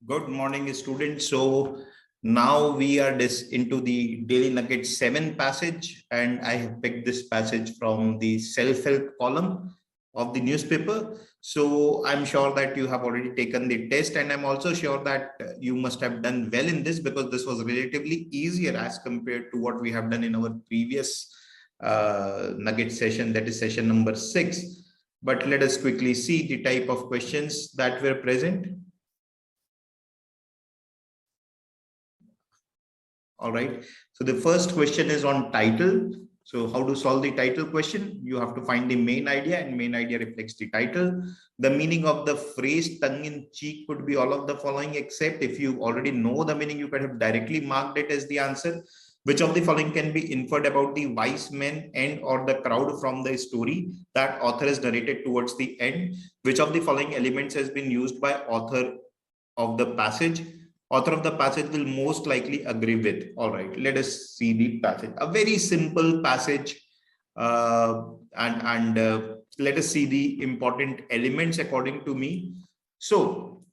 Good morning, students. So now we are into the Daily Nugget 7 passage, and I have picked this passage from the self-help column of the newspaper. So I'm sure that you have already taken the test, and I'm also sure that you must have done well in this because this was relatively easier as compared to what we have done in our previous Nugget session, that is session number 6. But let us quickly see the type of questions that were present. All right. So the first question is on title. So how to solve the title question? You have to find the main idea, and main idea reflects the title. The meaning of the phrase tongue in cheek could be all of the following, except if you already know the meaning, you could have directly marked it as the answer. Which of the following can be inferred about the wise men and or the crowd from the story that author has narrated towards the end? Which of the following elements has been used by author of the passage? Author of the passage will most likely agree with. All right, let us see the passage. A very simple passage, and let us see the important elements according to me. So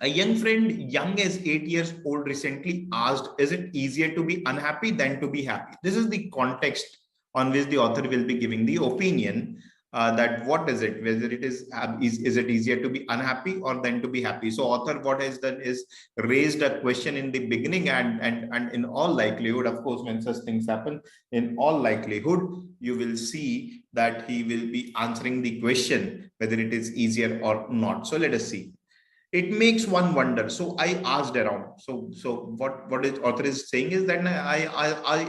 a young friend, young as 8 years old, recently asked, is it easier to be unhappy than to be happy? This is the context on which the author will be giving the opinion. That what is it, whether it is it easier to be unhappy or than to be happy. So author what has done is raised a question in the beginning, and in all likelihood, of course, when such things happen, in all likelihood you will see that he will be answering the question whether it is easier or not. So let us see. It makes one wonder. So I asked around. So what is author is saying is that I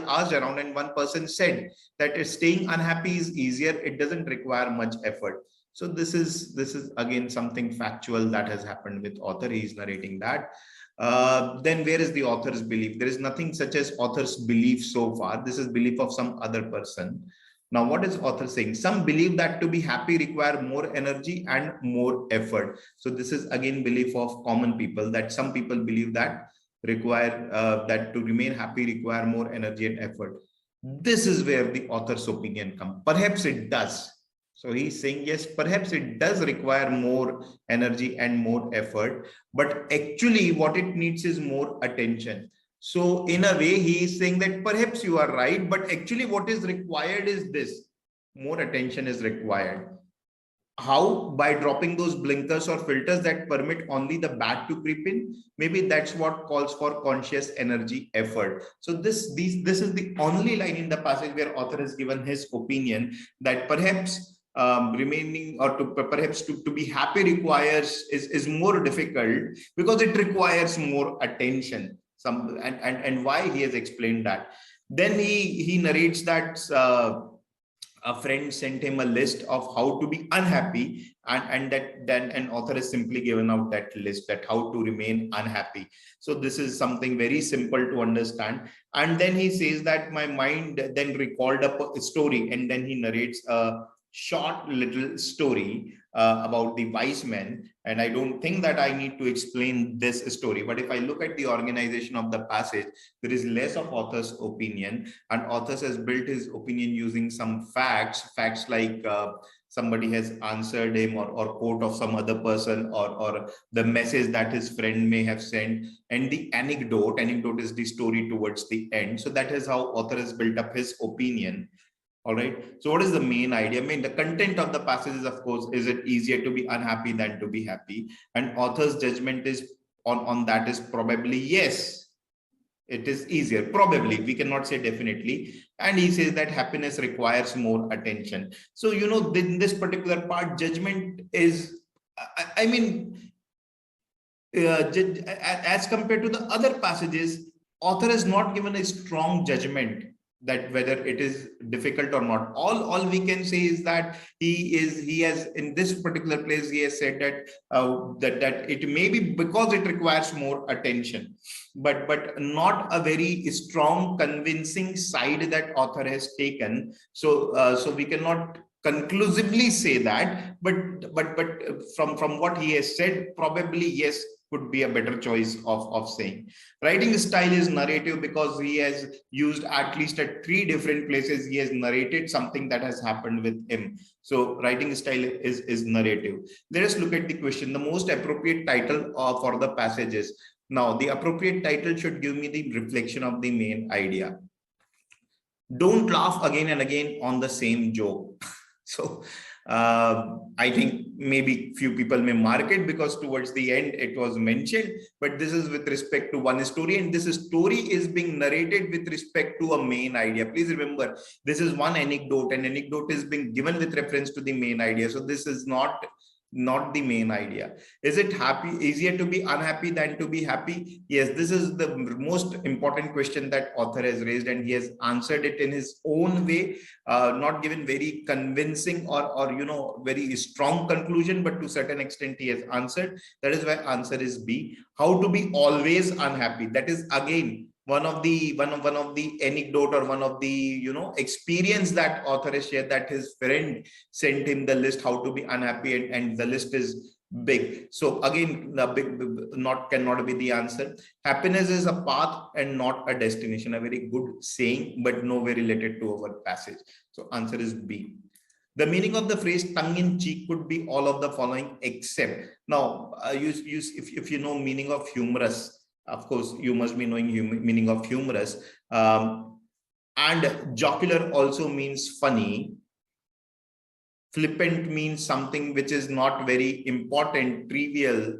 asked around, and one person said that staying unhappy is easier. It doesn't require much effort. So this is again something factual that has happened with author. He is narrating that. Then where is the author's belief? There is nothing such as author's belief so far. This is belief of some other person. Now, what is author saying? Some believe that to be happy require more energy and more effort. So this is again belief of common people, that some people believe that require that to remain happy require more energy and effort. This is where the author's opinion comes. Perhaps it does. So he's saying, yes, perhaps it does require more energy and more effort, but actually what it needs is more attention. So in a way, he is saying that perhaps you are right, but actually what is required is this: more attention is required. How? By dropping those blinkers or filters that permit only the bad to creep in. Maybe that's what calls for conscious energy effort. So this is the only line in the passage where author has given his opinion that perhaps remaining or to perhaps to be happy requires is more difficult because it requires more attention. And why he has explained that. Then he narrates that a friend sent him a list of how to be unhappy, and that then an author has simply given out that list, that how to remain unhappy. So this is something very simple to understand. And then he says that my mind then recalled up a story, and then he narrates a short little story about the wise men. And I don't think that I need to explain this story, but if I look at the organization of the passage, there is less of author's opinion, and author has built his opinion using some facts like somebody has answered him, or quote of some other person, or the message that his friend may have sent, and the anecdote is the story towards the end. So that is how author has built up his opinion. All right. So what is the main idea? I mean, the content of the passage is, of course, is it easier to be unhappy than to be happy? And author's judgment is on that is probably yes, it is easier. Probably, we cannot say definitely. And he says that happiness requires more attention. So, you know, in this particular part, judgment is, I mean, as compared to the other passages, author has not given a strong judgment that whether it is difficult or not. All we can say is that he has in this particular place he has said that that it may be because it requires more attention, but not a very strong convincing side that author has taken. So we cannot conclusively say that, but from what he has said, probably yes, could be a better choice of saying. Writing style is narrative because he has used at least at 3 different places. He has narrated something that has happened with him. So writing style is narrative. Let us look at the question. The most appropriate title for the passages. Now, the appropriate title should give me the reflection of the main idea. Don't laugh again and again on the same joke. So I think maybe few people may mark it because towards the end it was mentioned, but this is with respect to one story, and this story is being narrated with respect to a main idea. Please remember, this is one anecdote, and anecdote is being given with reference to the main idea. So this is not the main idea. Is it easier to be unhappy than to be happy? Yes, this is the most important question that author has raised, and he has answered it in his own way, not given very convincing or very strong conclusion, but to certain extent he has answered. That is why answer is B. How to be always unhappy. That is again one of the anecdote or one of the experience that author has shared, that his friend sent him the list how to be unhappy, and the list is big. So again, the big cannot be the answer. Happiness is a path and not a destination. A very good saying, but no way related to our passage. So answer is B. The meaning of the phrase tongue in cheek could be all of the following except. Now, if you know meaning of humorous, of course, you must be knowing meaning of humorous. And jocular also means funny. Flippant means something which is not very important, trivial,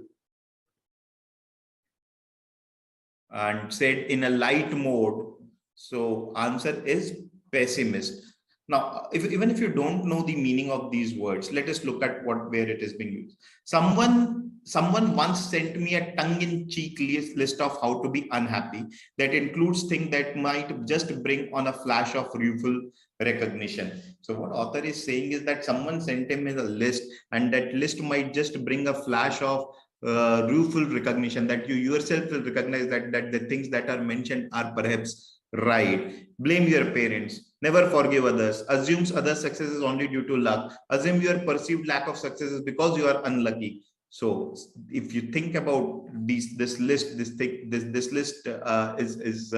and said in a light mode. So answer is pessimist. Now, even if you don't know the meaning of these words, let us look at where it is being used. Someone once sent me a tongue-in-cheek list of how to be unhappy that includes things that might just bring on a flash of rueful recognition. So what author is saying is that someone sent him a list, and that list might just bring a flash of rueful recognition, that you yourself will recognize that the things that are mentioned are perhaps right. Blame your parents. Never forgive others. Assumes other success is only due to luck. Assume your perceived lack of success is because you are unlucky. So if you think about this list, this list is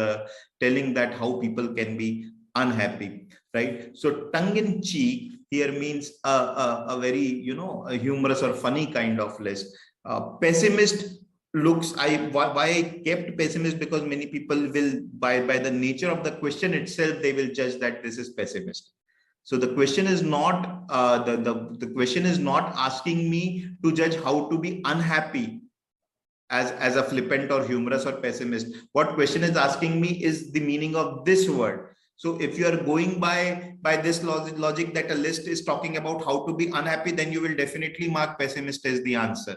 telling that how people can be unhappy, right? So tongue in cheek here means a very a humorous or funny kind of list. Pessimist looks, why I kept pessimist, because many people will by the nature of the question itself, they will judge that this is pessimist. So the question is not the question is not asking me to judge how to be unhappy as a flippant or humorous or pessimist. What question is asking me is the meaning of this word. So if you are going by this logic that a list is talking about how to be unhappy, then you will definitely mark pessimist as the answer.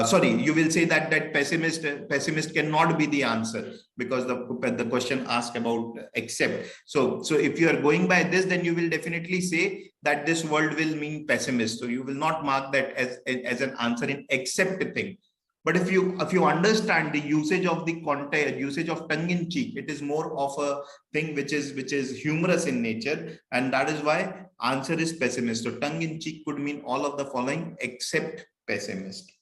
Sorry, you will say that pessimist cannot be the answer, because the question asked about except. So if you are going by this, then you will definitely say that this word will mean pessimist. So you will not mark that as an answer in except thing. But if you understand the usage of the context, usage of tongue in cheek, it is more of a thing which is humorous in nature, and that is why answer is pessimist. So tongue in cheek could mean all of the following except pessimist.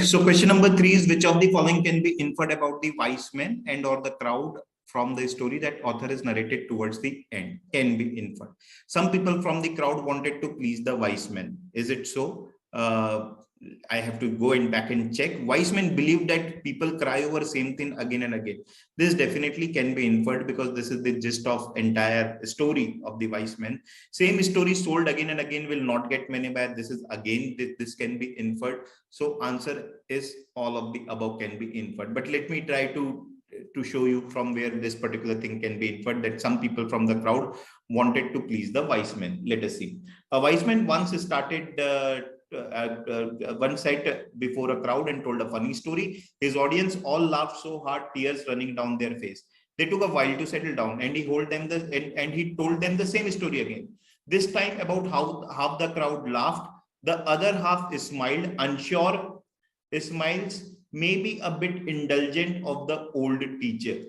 So question number 3 is, which of the following can be inferred about the wise men and or the crowd from the story that author is narrated towards the end? Can be inferred. Some people from the crowd wanted to please the wise men. Is it so? I have to go back and check. Wise men believe that people cry over same thing again and again. This definitely can be inferred, because this is the gist of entire story of the wise men. Same story told again and again will not get many bad. This is again, this can be inferred. So answer is all of the above can be inferred. But let me try to show you from where this particular thing can be inferred, that some people from the crowd wanted to please the wise men. Let us see. A wise man once started one sat before a crowd and told a funny story. His audience all laughed so hard, tears running down their face. They took a while to settle down, and he told them the same story again. This time about how half the crowd laughed, the other half smiled, unsure smiles, maybe a bit indulgent of the old teacher.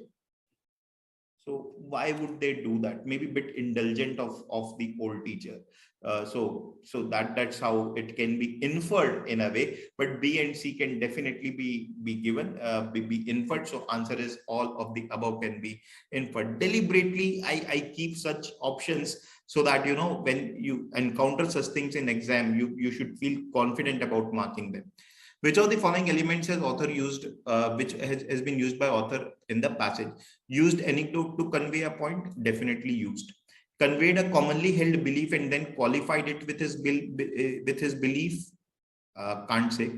So why would they do that? Maybe a bit indulgent of the old teacher. So that's how it can be inferred in a way, but B and C can definitely be given, be inferred. So answer is all of the above can be inferred. Deliberately I keep such options so that when you encounter such things in exam, you should feel confident about marking them. Which of the following elements has author used, which has been used by author in the passage? Used anecdote to convey a point? Definitely used. Conveyed a commonly held belief and then qualified it with his belief? Can't say.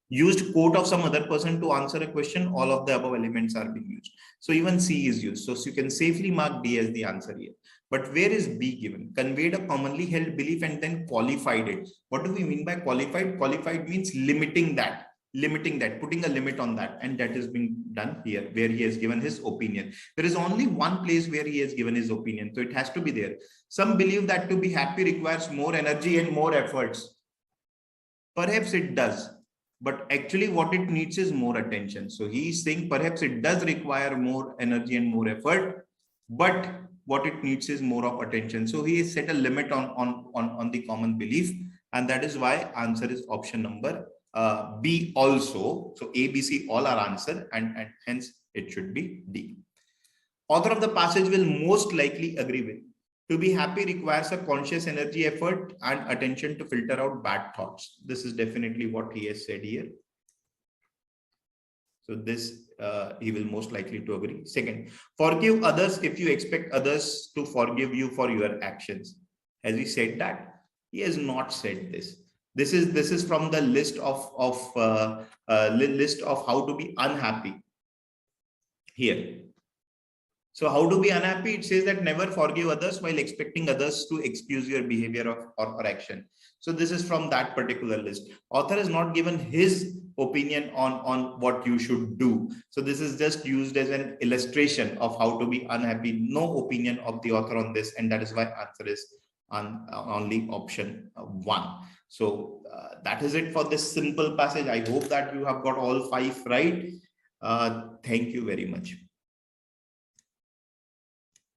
Used quote of some other person to answer a question? All of the above elements are being used. So even C is used. So you can safely mark D as the answer here. But where is B given? Conveyed a commonly held belief and then qualified it. What do we mean by qualified? Qualified means limiting that, putting a limit on that. And that is being done here, where he has given his opinion. There is only one place where he has given his opinion. So it has to be there. Some believe that to be happy requires more energy and more efforts. Perhaps it does. But actually what it needs is more attention. So he is saying perhaps it does require more energy and more effort, but what it needs is more of attention. So he has set a limit on the common belief, and that is why answer is option number B also. So A, B, C all are answer, and hence it should be D. Author of the passage will most likely agree with. To be happy requires a conscious energy, effort, and attention to filter out bad thoughts. This is definitely what he has said here. So this he will most likely to agree. Second, forgive others if you expect others to forgive you for your actions. Has he said that? He has not said this. This is from the list of how to be unhappy here. So how to be unhappy? It says that never forgive others while expecting others to excuse your behavior or action. So this is from that particular list. Author has not given his opinion on what you should do. So this is just used as an illustration of how to be unhappy. No opinion of the author on this, and that is why answer is on only option 1. So that is it for this simple passage. I hope that you have got all 5 right. Thank you very much.